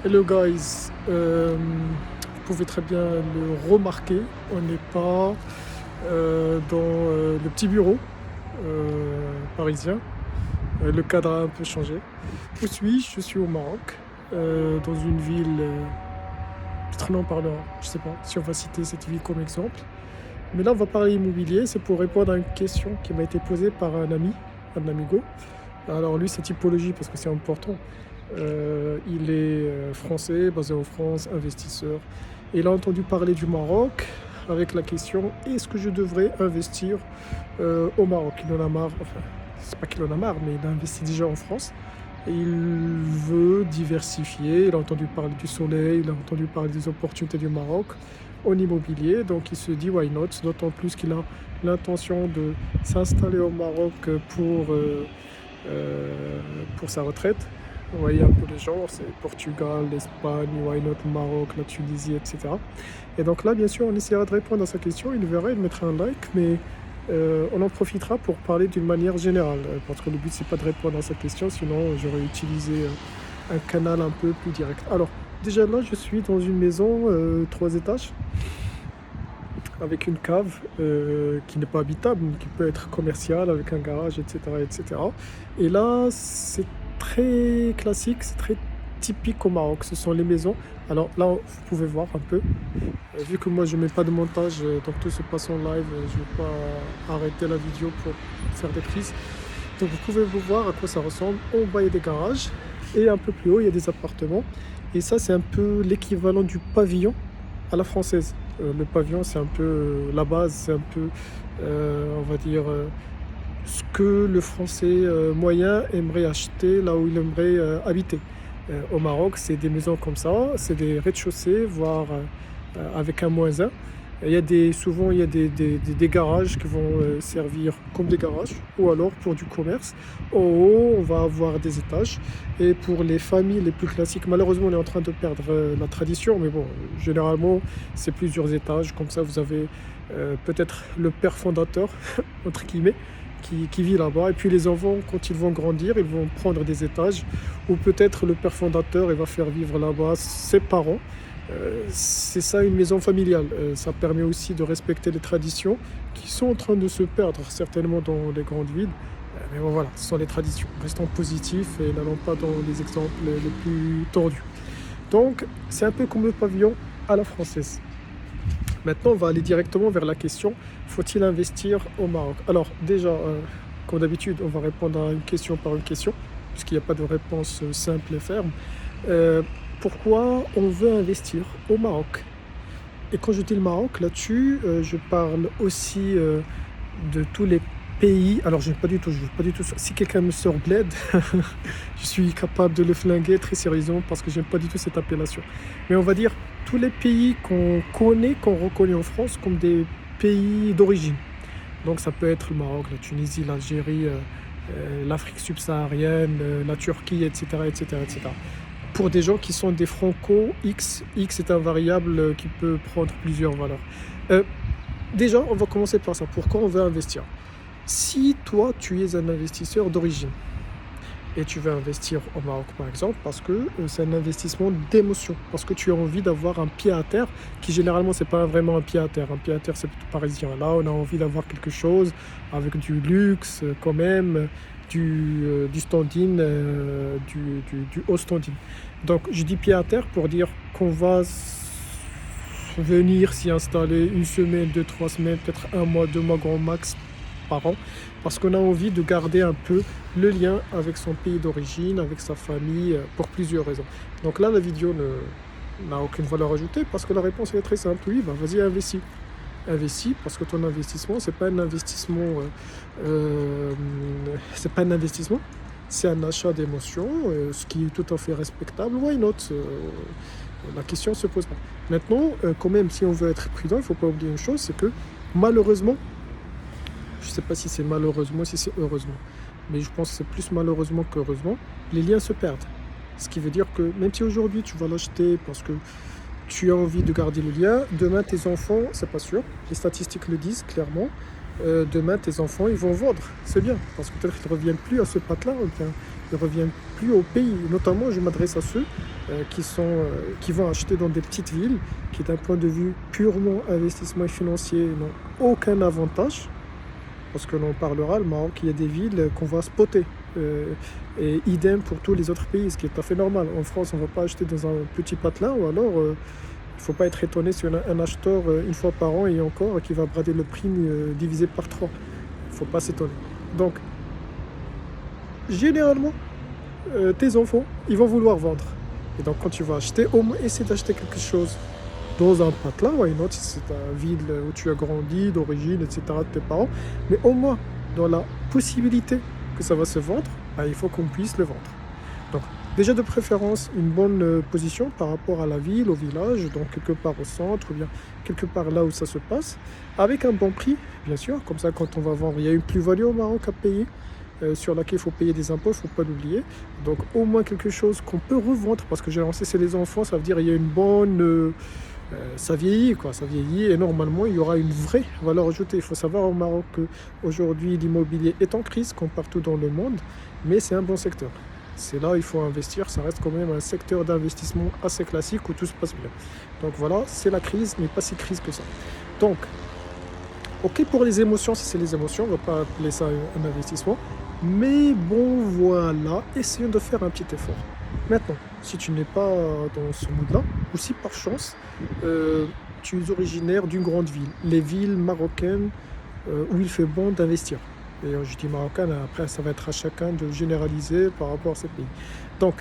Hello guys, vous pouvez très bien le remarquer, on n'est pas dans le petit bureau parisien. Le cadre a un peu changé. Où suis-je? Je suis au Maroc, dans une ville, peut-être on en parlera, je sais pas si on va citer cette ville comme exemple. Mais là on va parler immobilier, c'est pour répondre à une question qui m'a été posée par un amigo. Alors lui, c'est typologie parce que c'est important. Il est français, basé en France, investisseur. Et il a entendu parler du Maroc avec la question: est-ce que je devrais investir au Maroc? Il en a marre, enfin, c'est pas qu'il en a marre, mais il a investi déjà en France. Et il veut diversifier. Il a entendu parler du soleil, il a entendu parler des opportunités du Maroc en immobilier. Donc il se dit why not? D'autant plus qu'il a l'intention de s'installer au Maroc pour sa retraite. Vous voyez un peu les genres, c'est Portugal, l'Espagne, why not Maroc, la Tunisie, etc. Et donc là, bien sûr, on essaiera de répondre à sa question. Il verra, il mettra un like, mais on en profitera pour parler d'une manière générale, parce que le but, c'est pas de répondre à sa question, sinon j'aurais utilisé un canal un peu plus direct. Alors, déjà là, je suis dans une maison 3 étages, avec une cave qui n'est pas habitable, mais qui peut être commerciale, avec un garage, etc., etc. Et là, c'est très classique, c'est très typique au Maroc. Ce sont les maisons. Alors là, vous pouvez voir un peu. Vu que moi, je ne mets pas de montage, donc tout se passe en live, je ne vais pas arrêter la vidéo pour faire des prises. Donc vous pouvez vous voir à quoi ça ressemble. En bas, il y a des garages. Et un peu plus haut, il y a des appartements. Et ça, c'est un peu l'équivalent du pavillon à la française. Le pavillon, c'est un peu la base, c'est un peu, on va dire, ce que le français moyen aimerait acheter là où il aimerait habiter. Au Maroc, c'est des maisons comme ça, c'est des rez-de-chaussée, voire avec un -1. Souvent, il y a des garages qui vont servir comme des garages, ou alors pour du commerce. En haut, on va avoir des étages. Et pour les familles les plus classiques, malheureusement, on est en train de perdre la tradition, mais bon, généralement, c'est plusieurs étages. Comme ça, vous avez peut-être le père fondateur, entre guillemets, qui vit là-bas. Et puis les enfants, quand ils vont grandir, ils vont prendre des étages. Ou peut-être le père fondateur, il va faire vivre là-bas ses parents. C'est ça une maison familiale. Ça permet aussi de respecter les traditions qui sont en train de se perdre certainement dans les grandes villes. Mais bon, voilà, ce sont les traditions. Restons positifs et n'allons pas dans les exemples les plus tordus. Donc, c'est un peu comme le pavillon à la française. Maintenant, on va aller directement vers la question: faut-il investir au Maroc? Alors, déjà, comme d'habitude, on va répondre à une question par une question, puisqu'il n'y a pas de réponse simple et ferme. Pourquoi on veut investir au Maroc? Et quand je dis le Maroc, là-dessus, je parle aussi de tous les pays. Alors, je veux pas du tout. Si quelqu'un me sort bled, je suis capable de le flinguer très sérieusement parce que j'aime pas du tout cette appellation. Mais on va dire tous les pays qu'on connaît, qu'on reconnaît en France comme des pays d'origine. Donc, ça peut être le Maroc, la Tunisie, l'Algérie, l'Afrique subsaharienne, la Turquie, etc., etc., etc. Pour des gens qui sont des franco X est un variable qui peut prendre plusieurs valeurs. Déjà, on va commencer par ça. Pourquoi on veut investir? Si toi, tu es un investisseur d'origine et tu veux investir au Maroc, par exemple, parce que c'est un investissement d'émotion, parce que tu as envie d'avoir un pied à terre, qui généralement, c'est pas vraiment un pied à terre. Un pied à terre, c'est plutôt parisien. Là, on a envie d'avoir quelque chose avec du luxe, quand même, du standing, du haut standing. Donc, je dis pied à terre pour dire qu'on va venir s'y installer une semaine, 2, 3 semaines, peut-être un mois, 2 mois, grand max par an, parce qu'on a envie de garder un peu le lien avec son pays d'origine, avec sa famille, pour plusieurs raisons. Donc là, la vidéo n'a aucune valeur ajoutée, parce que la réponse est très simple. Oui, bah, vas-y, investis. Investis parce que ton investissement, c'est pas un investissement, c'est pas un investissement, c'est un achat d'émotion, ce qui est tout à fait respectable. Why not? La question se pose pas. Maintenant, quand même, si on veut être prudent, il faut pas oublier une chose, c'est que malheureusement, je sais pas si c'est malheureusement, si c'est heureusement, mais je pense que c'est plus malheureusement qu'heureusement, les liens se perdent. Ce qui veut dire que même si aujourd'hui tu vas l'acheter parce que tu as envie de garder le lien, demain tes enfants, c'est pas sûr, les statistiques le disent clairement, demain tes enfants ils vont vendre, c'est bien, parce que peut-être qu'ils ne reviennent plus à ce patte-là, ou bien ils ne reviennent plus au pays. Notamment, je m'adresse à ceux qui vont acheter dans des petites villes, qui d'un point de vue purement investissement financier n'ont aucun avantage, parce que l'on parlera, le Maroc, il y a des villes qu'on va spotter. Et idem pour tous les autres pays, ce qui est tout à fait normal. En France, on ne va pas acheter dans un petit patelin, ou alors il ne faut pas être étonné sur un acheteur une fois par an et encore qui va brader le prix divisé par 3. Il ne faut pas s'étonner. Donc, généralement, tes enfants, ils vont vouloir vendre. Et donc, quand tu vas acheter, au moins, essaie d'acheter quelque chose dans un patelin, why not, si c'est ta ville où tu as grandi, d'origine, etc., de tes parents. Mais au moins, dans la possibilité que ça va se vendre, il faut qu'on puisse le vendre. Donc, déjà de préférence, une bonne position par rapport à la ville, au village, donc quelque part au centre, ou bien quelque part là où ça se passe, avec un bon prix, bien sûr. Comme ça, quand on va vendre, il y a une plus-value au Maroc à payer, sur laquelle il faut payer des impôts, il ne faut pas l'oublier. Donc, au moins quelque chose qu'on peut revendre, parce que j'ai lancé, c'est les enfants, ça veut dire qu'il y a une bonne... ça vieillit, quoi, ça vieillit et normalement il y aura une vraie valeur ajoutée. Il faut savoir au Maroc qu'aujourd'hui l'immobilier est en crise comme partout dans le monde, mais c'est un bon secteur. C'est là où il faut investir, ça reste quand même un secteur d'investissement assez classique où tout se passe bien. Donc voilà, c'est la crise, mais pas si crise que ça. Donc, ok pour les émotions, si c'est les émotions, on ne va pas appeler ça un investissement, mais bon voilà, essayons de faire un petit effort. Maintenant, si tu n'es pas dans ce mood-là, ou si par chance, tu es originaire d'une grande ville, les villes marocaines où il fait bon d'investir. Et je dis marocaine, après ça va être à chacun de généraliser par rapport à ces pays. Donc,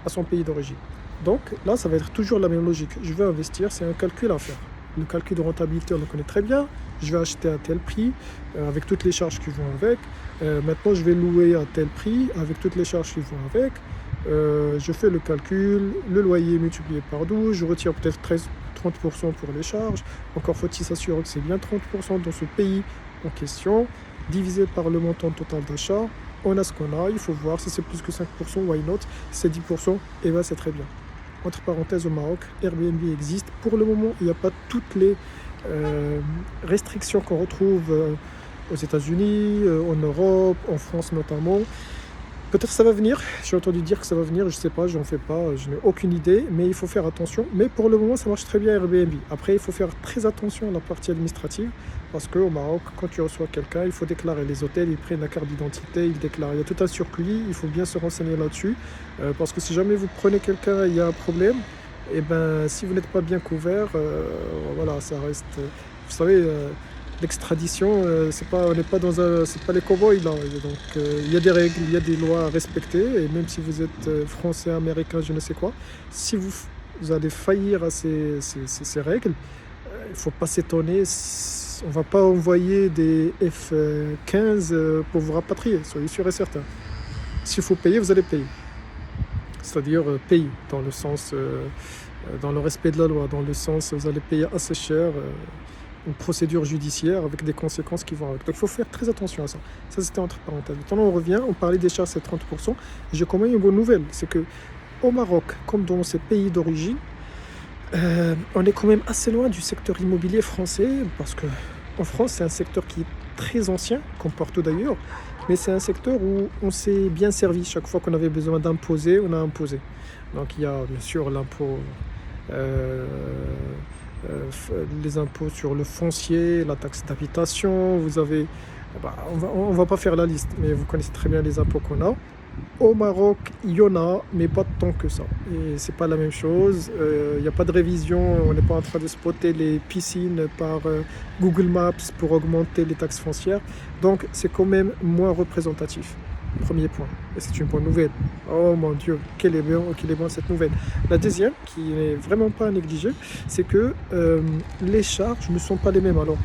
à son pays d'origine. Donc là, ça va être toujours la même logique. Je veux investir, c'est un calcul à faire. Le calcul de rentabilité, on le connaît très bien. Je vais acheter à tel prix, avec toutes les charges qui vont avec. Maintenant, je vais louer à tel prix, avec toutes les charges qui vont avec. Je fais le calcul, le loyer multiplié par 12, je retire peut-être 30% pour les charges. Encore faut-il s'assurer que c'est bien 30% dans ce pays en question, divisé par le montant total d'achat. On a ce qu'on a, il faut voir si c'est plus que 5%, why not. Si c'est 10%, et ben c'est très bien. Entre parenthèses, au Maroc, Airbnb existe. Pour le moment, il n'y a pas toutes les restrictions qu'on retrouve aux États-Unis, en Europe, en France notamment. Peut-être ça va venir, j'ai entendu dire que ça va venir, je ne sais pas, j'en fais pas, je n'ai aucune idée, mais il faut faire attention. Mais pour le moment, ça marche très bien Airbnb. Après, il faut faire très attention à la partie administrative, parce qu'au Maroc, quand tu reçois quelqu'un, il faut déclarer les hôtels, ils prennent la carte d'identité, ils déclarent. Il y a tout un circuit, il faut bien se renseigner là-dessus, parce que si jamais vous prenez quelqu'un et il y a un problème, et ben si vous n'êtes pas bien couvert, voilà, ça reste... vous savez... l'extradition, on n'est pas c'est pas les cow-boys là. Donc il y a des règles, il y a des lois à respecter. Et même si vous êtes français, américain, je ne sais quoi, si vous allez faillir à ces règles, il ne faut pas s'étonner. On ne va pas envoyer des F-15 pour vous rapatrier, soyez sûr et certain. S'il faut payer, vous allez payer. C'est-à-dire payer dans le sens, dans le respect de la loi, dans le sens vous allez payer assez cher. Une procédure judiciaire avec des conséquences qui vont avec. Donc il faut faire très attention à ça. Ça c'était entre parenthèses. Maintenant on revient, on parlait des charges, c'est 30%. J'ai quand même une bonne nouvelle, c'est que au Maroc, comme dans ces pays d'origine, on est quand même assez loin du secteur immobilier français, parce que en France c'est un secteur qui est très ancien, comme partout d'ailleurs, mais c'est un secteur où on s'est bien servi. Chaque fois qu'on avait besoin d'imposer, on a imposé. Donc il y a bien sûr l'impôt... les impôts sur le foncier, la taxe d'habitation, vous avez... on va pas faire la liste, mais vous connaissez très bien les impôts qu'on a. Au Maroc, il y en a, mais pas tant que ça. Et c'est pas la même chose. Il n'y a pas de révision. On n'est pas en train de spotter les piscines par Google Maps pour augmenter les taxes foncières. Donc, c'est quand même moins représentatif. Premier point. Et c'est une bonne nouvelle. Oh mon Dieu, quelle est bonne cette nouvelle. La deuxième, qui n'est vraiment pas à négliger, c'est que les charges ne sont pas les mêmes. Alors,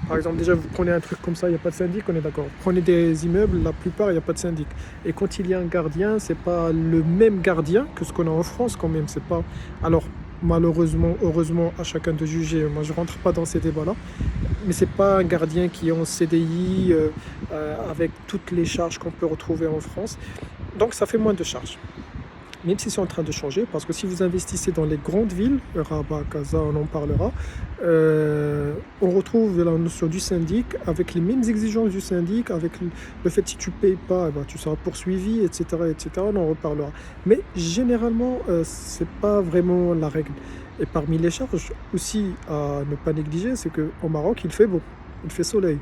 par exemple, déjà, vous prenez un truc comme ça, il n'y a pas de syndic, on est d'accord. Prenez des immeubles, la plupart, il n'y a pas de syndic. Et quand il y a un gardien, c'est pas le même gardien que ce qu'on a en France quand même. C'est pas... Alors, malheureusement, heureusement, à chacun de juger. Moi, je ne rentre pas dans ces débats-là. Mais ce n'est pas un gardien qui est en CDI avec toutes les charges qu'on peut retrouver en France. Donc, ça fait moins de charges. même si c'est en train de changer, parce que si vous investissez dans les grandes villes, Rabat, Casa, on en parlera, on retrouve la notion du syndic avec les mêmes exigences du syndic, avec le fait que si tu ne payes pas, eh ben, tu seras poursuivi, etc., etc., on en reparlera. Mais généralement, ce n'est pas vraiment la règle. Et parmi les charges aussi à ne pas négliger, c'est qu'au Maroc, il fait beau, il fait soleil.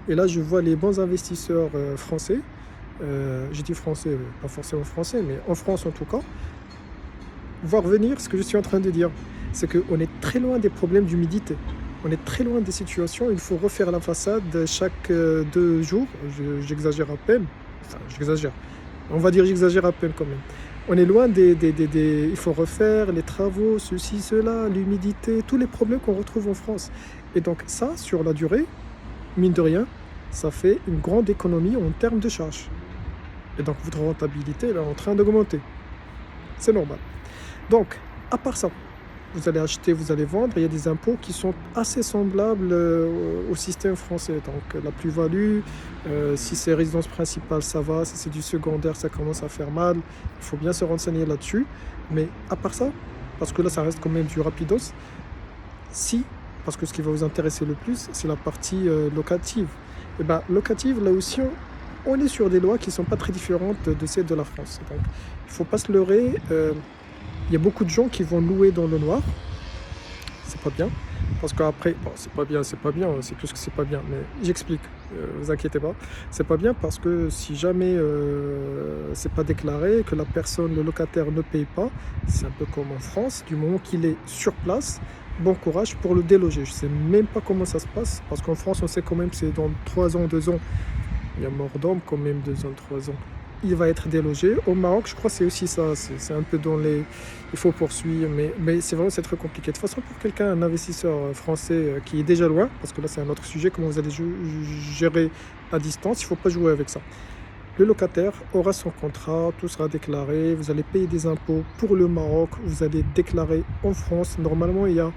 Et là, je vois les bons investisseurs français, j'ai dit français, pas forcément français, mais en France en tout cas, voir venir ce que je suis en train de dire. C'est qu'on est très loin des problèmes d'humidité. On est très loin des situations où il faut refaire la façade chaque 2 jours. J'exagère à peine. Enfin, j'exagère. On va dire j'exagère à peine quand même. On est loin il faut refaire les travaux, ceci, cela, l'humidité, tous les problèmes qu'on retrouve en France. Et donc ça, sur la durée, mine de rien, ça fait une grande économie en termes de charges. Et donc votre rentabilité elle est en train d'augmenter. C'est normal. Donc, à part ça, vous allez acheter, vous allez vendre, il y a des impôts qui sont assez semblables au système français. Donc la plus-value, si c'est résidence principale, ça va, si c'est du secondaire, ça commence à faire mal. Il faut bien se renseigner là-dessus. Mais à part ça, parce que là, ça reste quand même du rapidos, si, parce que ce qui va vous intéresser le plus, c'est la partie locative. Et bien, locative, là aussi, on est sur des lois qui ne sont pas très différentes de celles de la France. Donc, il ne faut pas se leurrer. Il y a beaucoup de gens qui vont louer dans le noir. C'est pas bien. Parce qu'après, bon, c'est pas bien, c'est plus que c'est pas bien. Mais j'explique, vous inquiétez pas. C'est pas bien parce que si jamais c'est pas déclaré, que la personne, le locataire ne paye pas, c'est un peu comme en France, du moment qu'il est sur place, bon courage pour le déloger. Je sais même pas comment ça se passe. Parce qu'en France, on sait quand même que c'est dans 3 ans, 2 ans. Il y a mort d'homme quand même 2 ans, 3 ans. Il va être délogé. Au Maroc, je crois que c'est aussi ça. C'est un peu dans les... Il faut poursuivre, mais c'est vraiment c'est très compliqué. De toute façon, pour quelqu'un, un investisseur français qui est déjà loin, parce que là c'est un autre sujet, comment vous allez gérer à distance, il ne faut pas jouer avec ça. Le locataire aura son contrat, tout sera déclaré, vous allez payer des impôts pour le Maroc, vous allez déclarer en France. Normalement, il y a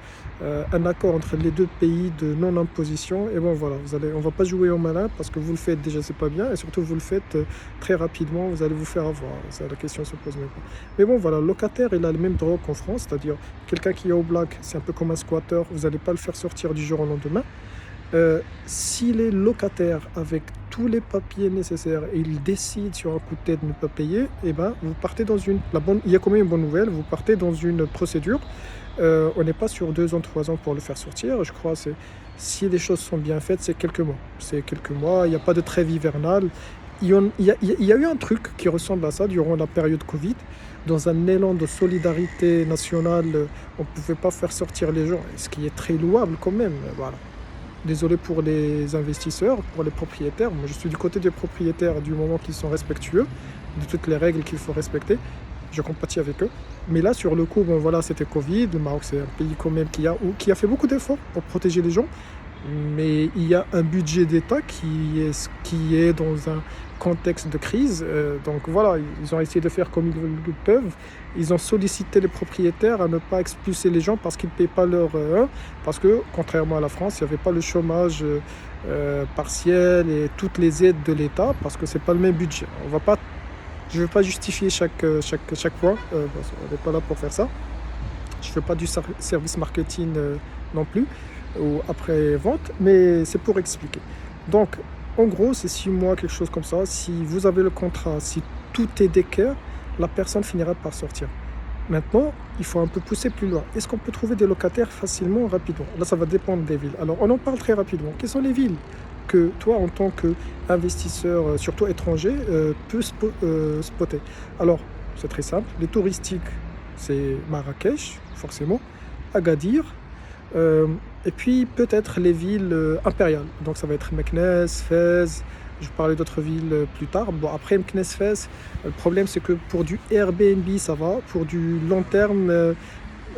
un accord entre les 2 pays de non-imposition. Et bon, voilà, on ne va pas jouer au malin parce que vous le faites déjà, c'est pas bien. Et surtout, vous le faites très rapidement, vous allez vous faire avoir. Ça, la question ne se pose même pas. Mais bon, voilà, le locataire, il a le même droit qu'en France, c'est-à-dire quelqu'un qui est au black, c'est un peu comme un squatter, vous n'allez pas le faire sortir du jour au lendemain. S'il est locataire avec tous les papiers nécessaires et il décide sur un coup de tête de ne pas payer, eh ben, vous partez dans il y a quand même une bonne nouvelle, vous partez dans une procédure. On n'est pas sur 2 ans, 3 ans pour le faire sortir. Je crois que si les choses sont bien faites, c'est quelques mois. C'est quelques mois, il n'y a pas de trêve hivernale. Il y a eu un truc qui ressemble à ça durant la période Covid. Dans un élan de solidarité nationale, on ne pouvait pas faire sortir les gens, ce qui est très louable quand même. Voilà. Désolé pour les investisseurs, pour les propriétaires. Moi, je suis du côté des propriétaires du moment qu'ils sont respectueux de toutes les règles qu'il faut respecter. Je compatis avec eux. Mais là, sur le coup, bon, voilà, c'était Covid. Le Maroc, c'est un pays quand même qui a fait beaucoup d'efforts pour protéger les gens. Mais il y a un budget d'État qui est dans un contexte de crise. Donc voilà, ils ont essayé de faire comme ils peuvent. Ils ont sollicité les propriétaires à ne pas expulser les gens parce qu'ils ne payent pas parce que, contrairement à la France, il n'y avait pas le chômage partiel et toutes les aides de l'État parce que ce n'est pas le même budget. Je ne veux pas justifier chaque point. Parce qu'on n'est pas là pour faire ça. Je ne fais pas du service marketing non plus, ou après-vente, mais c'est pour expliquer. Donc, en gros, c'est 6 mois, quelque chose comme ça. Si vous avez le contrat, si tout est d'équerre, la personne finira par sortir. Maintenant, il faut un peu pousser plus loin. Est-ce qu'on peut trouver des locataires facilement, rapidement? Là, ça va dépendre des villes. Alors, on en parle très rapidement. Quelles sont les villes que toi, en tant qu'investisseur, surtout étranger, peut spotter? Alors, c'est très simple. Les touristiques, c'est Marrakech, forcément, Agadir, et puis peut-être les villes impériales. Donc ça va être Meknès, Fès. Je parlais d'autres villes plus tard. Bon, après Meknès, Fès, le problème c'est que pour du Airbnb ça va, pour du long terme,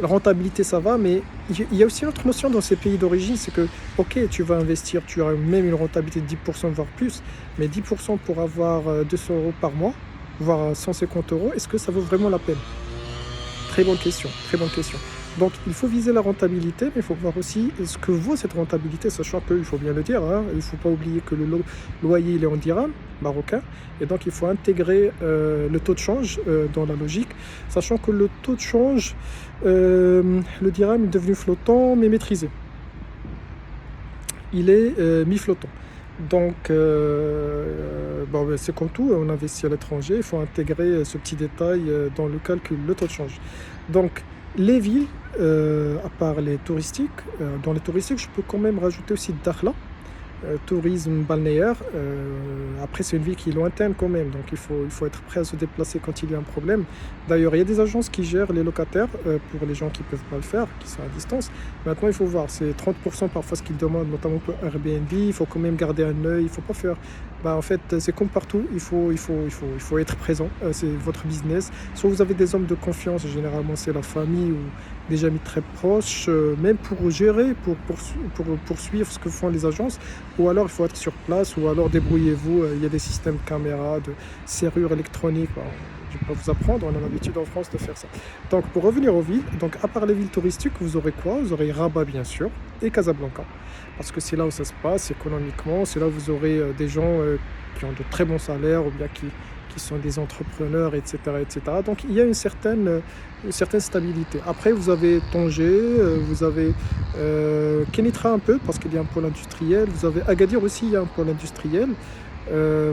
la rentabilité ça va, mais il y a aussi une autre notion dans ces pays d'origine, c'est que ok, tu vas investir, tu auras même une rentabilité de 10% voire plus, mais 10% pour avoir 200 euros par mois, voire 150 euros, est-ce que ça vaut vraiment la peine? Très bonne question, très bonne question. Donc il faut viser la rentabilité, mais il faut voir aussi ce que vaut cette rentabilité, sachant qu'il faut bien le dire, hein, il ne faut pas oublier que le loyer il est en dirham marocain, et donc il faut intégrer le taux de change dans la logique, sachant que le taux de change, le dirham est devenu flottant mais maîtrisé. Il est mi-flottant. Donc, bon, ben, c'est comme tout, on investit à l'étranger, il faut intégrer ce petit détail dans le calcul, le taux de change. Donc, les villes, à part les touristiques, dans les touristiques, je peux quand même rajouter aussi Dakhla, tourisme balnéaire. Après, c'est une ville qui est lointaine quand même, donc il faut être prêt à se déplacer quand il y a un problème. D'ailleurs, il y a des agences qui gèrent les locataires pour les gens qui ne peuvent pas le faire, qui sont à distance. Maintenant, il faut voir, c'est 30% parfois ce qu'ils demandent, notamment pour Airbnb. Il faut quand même garder un œil, il ne faut pas faire. Bah, en fait, c'est comme partout, il faut être présent, c'est votre business. Soit vous avez des hommes de confiance, généralement c'est la famille ou des amis très proches, même pour gérer, pour suivre ce que font les agences, ou alors il faut être sur place, ou alors débrouillez-vous, il y a des systèmes de caméras, de serrures électroniques. Bon, je ne vais pas vous apprendre, on a l'habitude en France de faire ça. Donc pour revenir aux villes, donc à part les villes touristiques, vous aurez quoi? Vous aurez Rabat bien sûr, et Casablanca. Parce que c'est là où ça se passe économiquement, c'est là où vous aurez des gens qui ont de très bons salaires, ou bien qui sont des entrepreneurs, etc., etc. Donc il y a une certaine stabilité. Après, vous avez Tanger, vous avez Kenitra un peu, parce qu'il y a un pôle industriel, vous avez Agadir aussi, il y a un pôle industriel. Euh,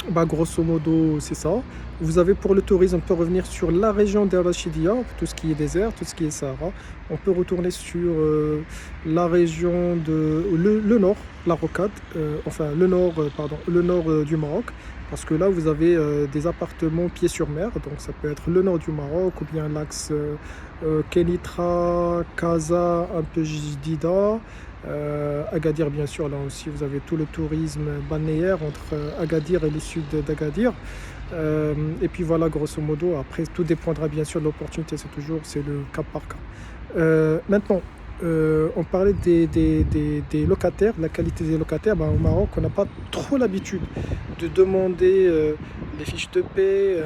Bah, grosso modo, c'est ça. Vous avez pour le tourisme, on peut revenir sur la région d'El-Rachidia, tout ce qui est désert, tout ce qui est Sahara. On peut retourner sur la région de le nord, la Rocade, enfin le nord, pardon, le nord du Maroc, parce que là vous avez des appartements pieds sur mer, donc ça peut être le nord du Maroc ou bien l'axe Kenitra, Casa, un peu Jdida. Agadir, bien sûr, là aussi, vous avez tout le tourisme balnéaire entre Agadir et le sud d'Agadir. Et puis voilà, grosso modo, après, tout dépendra bien sûr de l'opportunité, c'est le cas par cas. Maintenant, on parlait des locataires, de la qualité des locataires. Ben, au Maroc, on n'a pas trop l'habitude de demander les fiches de paie,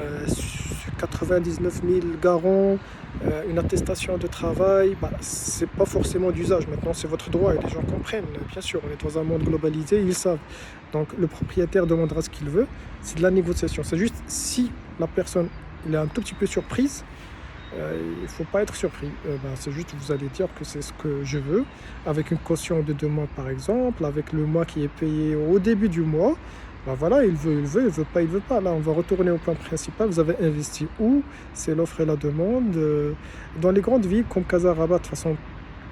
99 000 garants, une attestation de travail. Ben, c'est pas forcément d'usage. Maintenant, c'est votre droit et les gens comprennent. Bien sûr, on est dans un monde globalisé, ils savent. Donc, le propriétaire demandera ce qu'il veut. C'est de la négociation. C'est juste si la personne elle est un tout petit peu surprise, il ne faut pas être surpris. Ben, c'est juste vous allez dire que c'est ce que je veux, avec une caution de 2 mois par exemple, avec le mois qui est payé au début du mois. Ben voilà, il veut pas, il veut pas. Là, on va retourner au plan principal. Vous avez investi où? C'est l'offre et la demande. Dans les grandes villes comme Casa Rabat, de toute façon,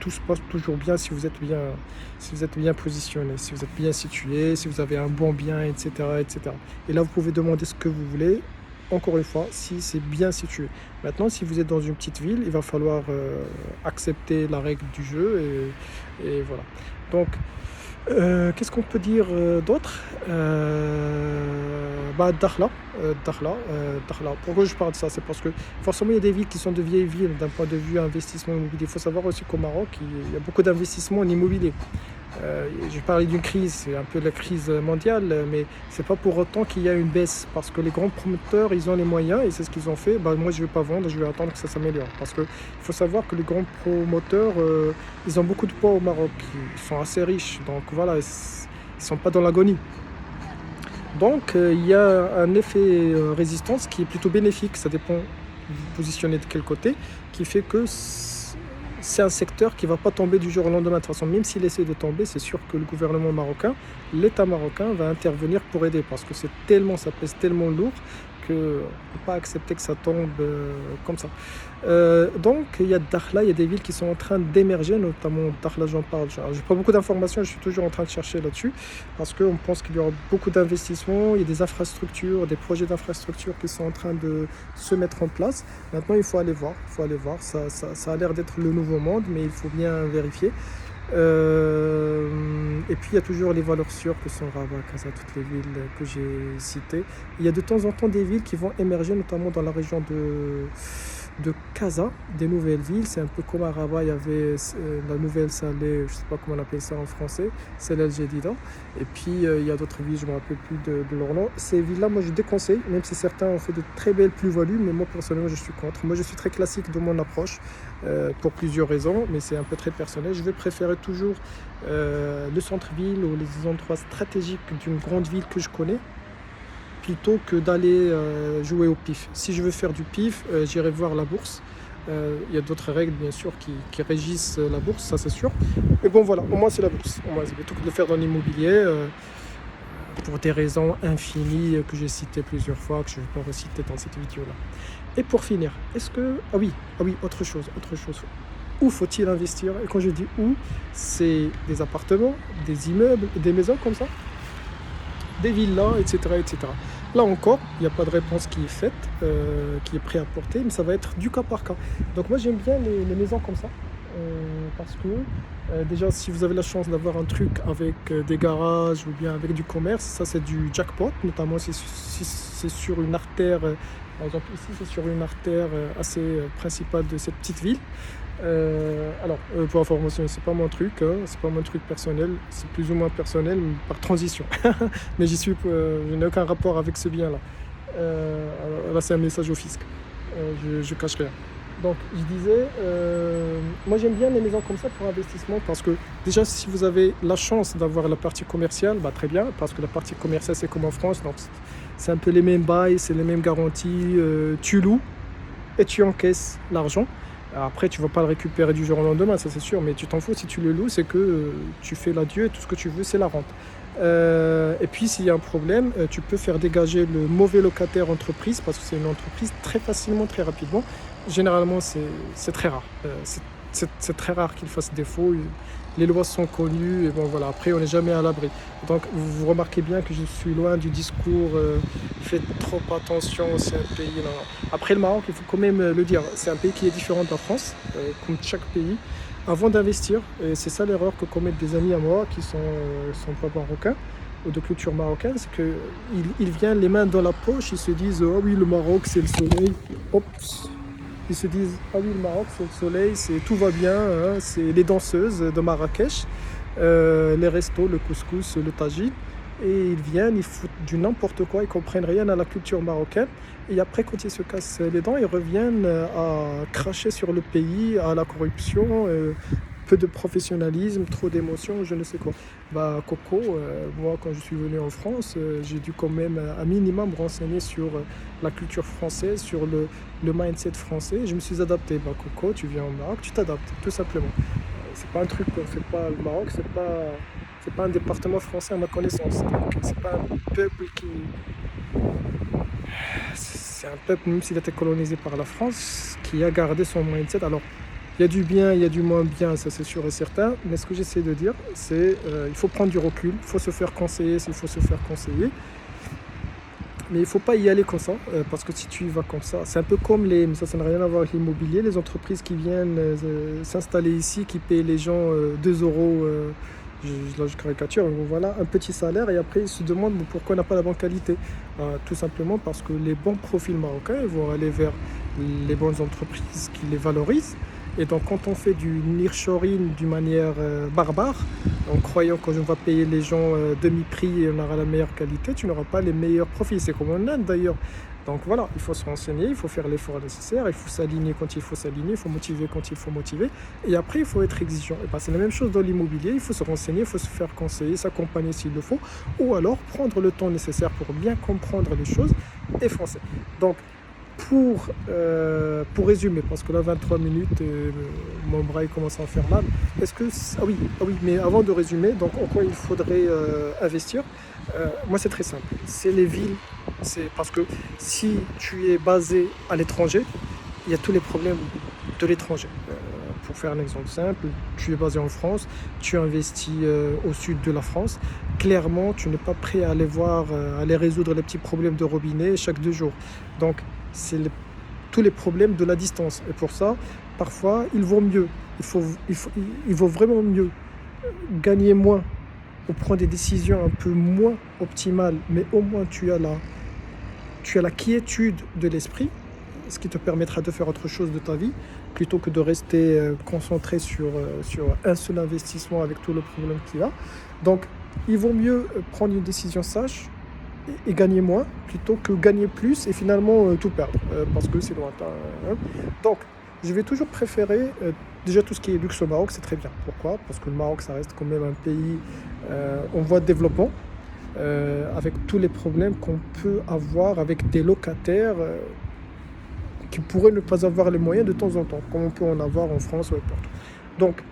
tout se passe toujours bien si vous êtes bien positionné, si vous êtes bien situé, si vous avez un bon bien, etc., etc. Et là, vous pouvez demander ce que vous voulez. Encore une fois, si c'est bien situé. Maintenant, si vous êtes dans une petite ville, il va falloir accepter la règle du jeu et voilà. Donc, qu'est-ce qu'on peut dire d'autre? Bah, Dakhla, Dakhla. Pourquoi je parle de ça? C'est parce que forcément il y a des villes qui sont de vieilles villes d'un point de vue investissement immobilier. Il faut savoir aussi qu'au Maroc, il y a beaucoup d'investissements en immobilier. J'ai parlé d'une crise, c'est un peu la crise mondiale, mais c'est pas pour autant qu'il y a une baisse, parce que les grands promoteurs, ils ont les moyens et c'est ce qu'ils ont fait. Bah, moi, je vais pas vendre, je vais attendre que ça s'améliore, parce que il faut savoir que les grands promoteurs, ils ont beaucoup de poids au Maroc, ils sont assez riches, donc voilà, ils sont pas dans l'agonie. Donc, il y a un effet résistance qui est plutôt bénéfique, ça dépend vous positionnez de quel côté, qui fait que c'est un secteur qui ne va pas tomber du jour au lendemain. De toute façon, même s'il essaie de tomber, c'est sûr que le gouvernement marocain, l'État marocain va intervenir pour aider, parce que ça pèse tellement lourd qu'on ne peut pas accepter que ça tombe comme ça. Donc il y a Dakhla, il y a des villes qui sont en train d'émerger, notamment Dakhla, j'en parle. Je n'ai pas beaucoup d'informations, je suis toujours en train de chercher là-dessus, parce qu'on pense qu'il y aura beaucoup d'investissements, il y a des infrastructures, des projets d'infrastructures qui sont en train de se mettre en place. Maintenant, il faut aller voir, ça a l'air d'être le nouveau monde, mais il faut bien vérifier. Et puis il y a toujours les valeurs sûres que sont Rabat, Casa, toutes les villes que j'ai citées. Il y a de temps en temps des villes qui vont émerger, notamment dans la région de Casa, des nouvelles villes. C'est un peu comme à Rabat, il y avait la Nouvelle Salé, je ne sais pas comment on appelle ça en français, c'est El Jadida. Et puis il y a d'autres villes, je ne me rappelle plus de leur nom. Ces villes-là, moi je déconseille, même si certains ont fait de très belles plus-values, mais moi personnellement je suis contre. Moi je suis très classique de mon approche pour plusieurs raisons, mais c'est un peu très personnel. Je vais préférer toujours le centre-ville ou les endroits stratégiques d'une grande ville que je connais plutôt que d'aller jouer au pif. Si je veux faire du pif, j'irai voir la bourse. Il y a d'autres règles bien sûr qui régissent la bourse, ça c'est sûr. Mais bon voilà, au moins c'est la bourse. Au moins, plutôt que de le faire dans l'immobilier, pour des raisons infinies que j'ai citées plusieurs fois, que je ne vais pas reciter dans cette vidéo-là. Et pour finir, est-ce que... ah oui, autre chose. Où faut-il investir? Et quand je dis où, c'est des appartements, des immeubles, des maisons comme ça, des villas, etc., etc. Là encore, il n'y a pas de réponse qui est faite, qui est prêt à porter, mais ça va être du cas par cas. Donc moi j'aime bien les maisons comme ça, parce que déjà si vous avez la chance d'avoir un truc avec des garages ou bien avec du commerce, ça c'est du jackpot, notamment si c'est sur une artère, par exemple ici c'est sur une artère assez principale de cette petite ville. Pour information, c'est pas mon truc, hein, c'est pas mon truc personnel, c'est plus ou moins personnel par transition. Mais je n'ai aucun rapport avec ce bien-là. Là, c'est un message au fisc. Je cache rien. Donc, je disais, moi j'aime bien les maisons comme ça pour investissement parce que déjà, si vous avez la chance d'avoir la partie commerciale, bah, très bien, parce que la partie commerciale c'est comme en France, donc c'est un peu les mêmes bails, c'est les mêmes garanties, tu loues et tu encaisses l'argent. Après, tu ne vas pas le récupérer du jour au lendemain, ça c'est sûr, mais tu t'en fous si tu le loues, c'est que tu fais l'adieu et tout ce que tu veux, c'est la rente. Et puis, s'il y a un problème, tu peux faire dégager le mauvais locataire entreprise, parce que c'est une entreprise très facilement, très rapidement. Généralement, c'est très rare. C'est très rare qu'il fasse défaut. Les lois sont connues, et bon voilà, après, on n'est jamais à l'abri. Donc, vous remarquez bien que je suis loin du discours faites trop attention, c'est un pays. Non, non. Après, le Maroc, il faut quand même le dire, c'est un pays qui est différent de la France, comme chaque pays. Avant d'investir, et c'est ça l'erreur que commettent des amis à moi qui sont pas marocains ou de culture marocaine, c'est qu'ils viennent les mains dans la poche, ils se disent ah oui, le Maroc, c'est le soleil. Oups. Ils se disent ah oui, le Maroc, c'est le soleil, tout va bien, hein, c'est les danseuses de Marrakech, les restos, le couscous, le tagine. Et ils viennent, ils foutent du n'importe quoi, ils comprennent rien à la culture marocaine. Et après, quand ils se cassent les dents, ils reviennent à cracher sur le pays, à la corruption, peu de professionnalisme, trop d'émotions, je ne sais quoi. Bah, Coco, moi, quand je suis venu en France, j'ai dû quand même, à minimum, me renseigner sur la culture française, sur le mindset français. Je me suis adapté. Bah, Coco, tu viens au Maroc, tu t'adaptes, tout simplement. C'est pas un truc qu'on fait pas le Maroc, c'est pas un département français à ma connaissance. Donc, c'est pas un peuple qui. C'est un peuple, même s'il a été colonisé par la France, qui a gardé son mindset. Alors, il y a du bien, il y a du moins bien, ça c'est sûr et certain. Mais ce que j'essaie de dire, c'est il faut prendre du recul, il faut se faire conseiller s'il faut se faire conseiller. Mais il ne faut pas y aller comme ça, parce que si tu y vas comme ça, c'est un peu comme mais ça n'a rien à voir avec l'immobilier, les entreprises qui viennent s'installer ici, qui payent les gens 2 euros, là je caricature, voilà, un petit salaire, et après ils se demandent pourquoi on n'a pas la bonne qualité. Tout simplement parce que les bons profils marocains ils vont aller vers les bonnes entreprises qui les valorisent. Et donc quand on fait du nearshoring d'une manière barbare, en croyant que je vais payer les gens demi-prix et on aura la meilleure qualité, tu n'auras pas les meilleurs profits. C'est comme en Inde d'ailleurs. Donc voilà, il faut se renseigner, il faut faire l'effort nécessaire, il faut s'aligner quand il faut s'aligner, il faut motiver quand il faut motiver. Et après, il faut être exigeant. Et ben, c'est la même chose dans l'immobilier, il faut se renseigner, il faut se faire conseiller, s'accompagner s'il le faut, ou alors prendre le temps nécessaire pour bien comprendre les choses et foncer. Donc, pour résumer, parce que là 23 minutes, mon bras il commence à en faire mal. Ah oui, mais avant de résumer, donc en quoi il faudrait investir, moi c'est très simple, c'est les villes, c'est parce que si tu es basé à l'étranger, il y a tous les problèmes de l'étranger. Pour faire un exemple simple, tu es basé en France, tu investis au sud de la France, clairement tu n'es pas prêt à aller aller résoudre les petits problèmes de robinet chaque 2 jours. Donc c'est tous les problèmes de la distance. Et pour ça, parfois, il vaut mieux, il vaut vraiment mieux gagner moins ou prendre des décisions un peu moins optimales, mais au moins tu as la quiétude de l'esprit. ce qui te permettra de faire autre chose de ta vie, plutôt que de rester concentré sur un seul investissement avec tout le problème qu'il a. Donc, il vaut mieux prendre une décision sage et gagner moins, plutôt que gagner plus et finalement tout perdre, parce que c'est lointain. Hein. Donc, je vais toujours préférer, déjà tout ce qui est luxe au Maroc, c'est très bien. Pourquoi? Parce que le Maroc, ça reste quand même un pays en voie de développement, avec tous les problèmes qu'on peut avoir avec des locataires qui pourraient ne pas avoir les moyens de temps en temps, comme on peut en avoir en France ou partout. Donc,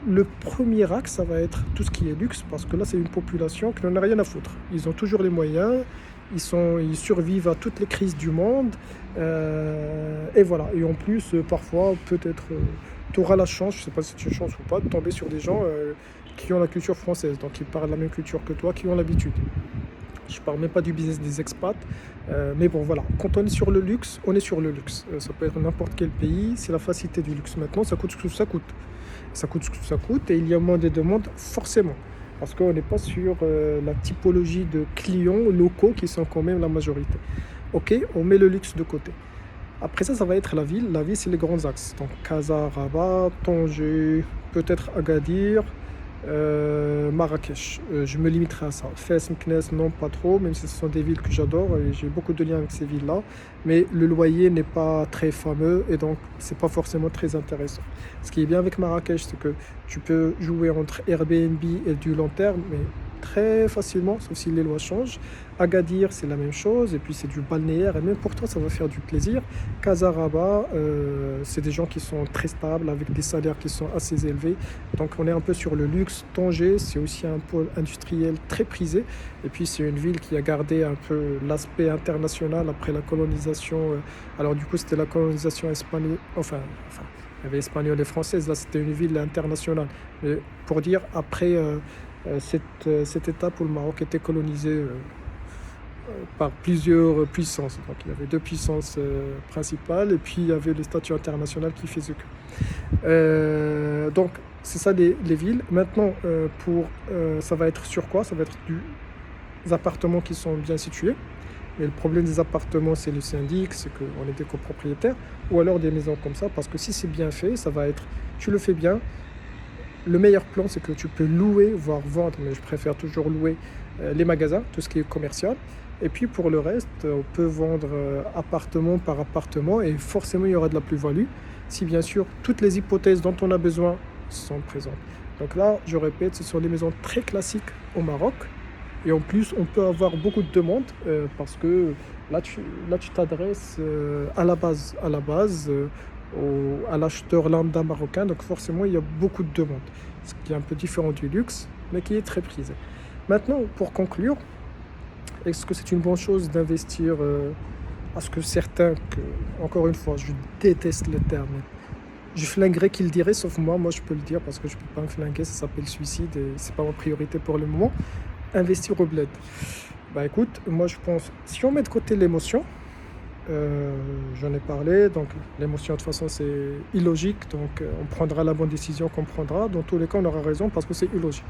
le premier axe, ça va être tout ce qui est luxe, parce que là, c'est une population qui n'en a rien à foutre. Ils ont toujours les moyens, ils survivent à toutes les crises du monde, et voilà. Et en plus, parfois, peut-être, tu auras la chance, je ne sais pas si tu as chance ou pas, de tomber sur des gens qui ont la culture française, donc ils parlent la même culture que toi, qui ont l'habitude. Je ne parle même pas du business des expats, mais bon voilà, quand on est sur le luxe, on est sur le luxe. Ça peut être n'importe quel pays, c'est la facilité du luxe. Maintenant, ça coûte ce que ça coûte. Ça coûte ce que ça coûte et il y a moins de demandes forcément. Parce qu'on n'est pas sur la typologie de clients locaux qui sont quand même la majorité. Ok, on met le luxe de côté. Après ça, ça va être la ville. La ville, c'est les grands axes. Donc Casa, Rabat, Tanger, peut-être Agadir, Marrakech. Je me limiterai à ça. Fès, Meknès, non pas trop, même si ce sont des villes que j'adore et j'ai beaucoup de liens avec ces villes-là. Mais le loyer n'est pas très fameux et donc c'est pas forcément très intéressant. Ce qui est bien avec Marrakech, c'est que tu peux jouer entre Airbnb et du long terme, mais très facilement, sauf si les lois changent. Agadir, c'est la même chose, et puis c'est du balnéaire, et même pour toi, ça va faire du plaisir. Casa Rabat, c'est des gens qui sont très stables, avec des salaires qui sont assez élevés, donc on est un peu sur le luxe. Tanger, c'est aussi un pôle industriel très prisé, et puis c'est une ville qui a gardé un peu l'aspect international après la colonisation. Alors du coup, c'était la colonisation espagnole, enfin, il y avait espagnole et française, là c'était une ville internationale. Mais pour dire, après cette étape où le Maroc était colonisé par plusieurs puissances. Donc il y avait deux puissances principales et puis il y avait les statuts internationaux qui faisaient que. Donc c'est ça les villes. Maintenant, ça va être sur quoi? Ça va être des appartements qui sont bien situés. Mais le problème des appartements, c'est le syndic, c'est qu'on est des copropriétaires, ou alors des maisons comme ça, parce que si c'est bien fait, ça va être, tu le fais bien. Le meilleur plan, c'est que tu peux louer, voire vendre, mais je préfère toujours louer les magasins, tout ce qui est commercial. Et puis pour le reste, on peut vendre appartement par appartement et forcément il y aura de la plus-value si bien sûr toutes les hypothèses dont on a besoin sont présentes. Donc là, je répète, ce sont des maisons très classiques au Maroc. Et en plus, on peut avoir beaucoup de demandes parce que là, tu t'adresses à la base, à l'acheteur lambda marocain. Donc forcément, il y a beaucoup de demandes, ce qui est un peu différent du luxe, mais qui est très prisé. Maintenant, pour conclure, est-ce que c'est une bonne chose d'investir à ce que certains, encore une fois, je déteste le terme, je flinguerais qu'ils le diraient, sauf moi je peux le dire parce que je ne peux pas me flinguer, ça s'appelle suicide et c'est pas ma priorité pour le moment. Investir au bled. Bah écoute, moi je pense, si on met de côté l'émotion, j'en ai parlé, donc l'émotion de toute façon c'est illogique, donc on prendra la bonne décision qu'on prendra, dans tous les cas on aura raison parce que c'est illogique.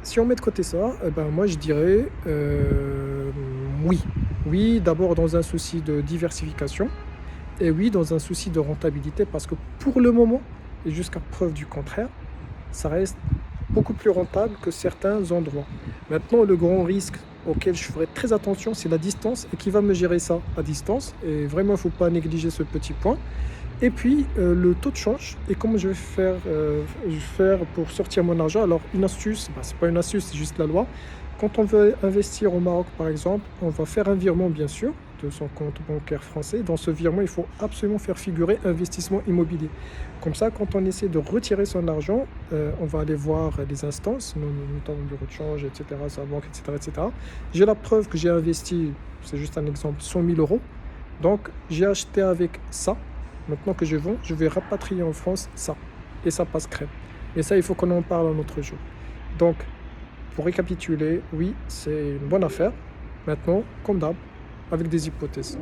Si on met de côté ça, moi je dirais oui. Oui, d'abord dans un souci de diversification, et oui, dans un souci de rentabilité, parce que pour le moment, et jusqu'à preuve du contraire, ça reste beaucoup plus rentable que certains endroits. Maintenant, le grand risque auquel je ferai très attention, c'est la distance, et qui va me gérer ça à distance, et vraiment, il ne faut pas négliger ce petit point. Et puis, le taux de change, et comment je vais faire pour sortir mon argent. Alors, une astuce, c'est pas une astuce, c'est juste la loi. Quand on veut investir au Maroc, par exemple, on va faire un virement, bien sûr, de son compte bancaire français. Dans ce virement, il faut absolument faire figurer investissement immobilier. Comme ça, quand on essaie de retirer son argent, on va aller voir les instances, notamment le bureau de change, etc., sa banque, etc., etc. J'ai la preuve que j'ai investi, c'est juste un exemple, 100 000 euros. Donc, j'ai acheté avec ça. Maintenant que je vends, je vais rapatrier en France ça. Et ça passe crème. Et ça, il faut qu'on en parle un autre jour. Donc, pour récapituler, oui, c'est une bonne affaire. Maintenant, comme d'hab, avec des hypothèses.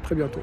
Très bientôt.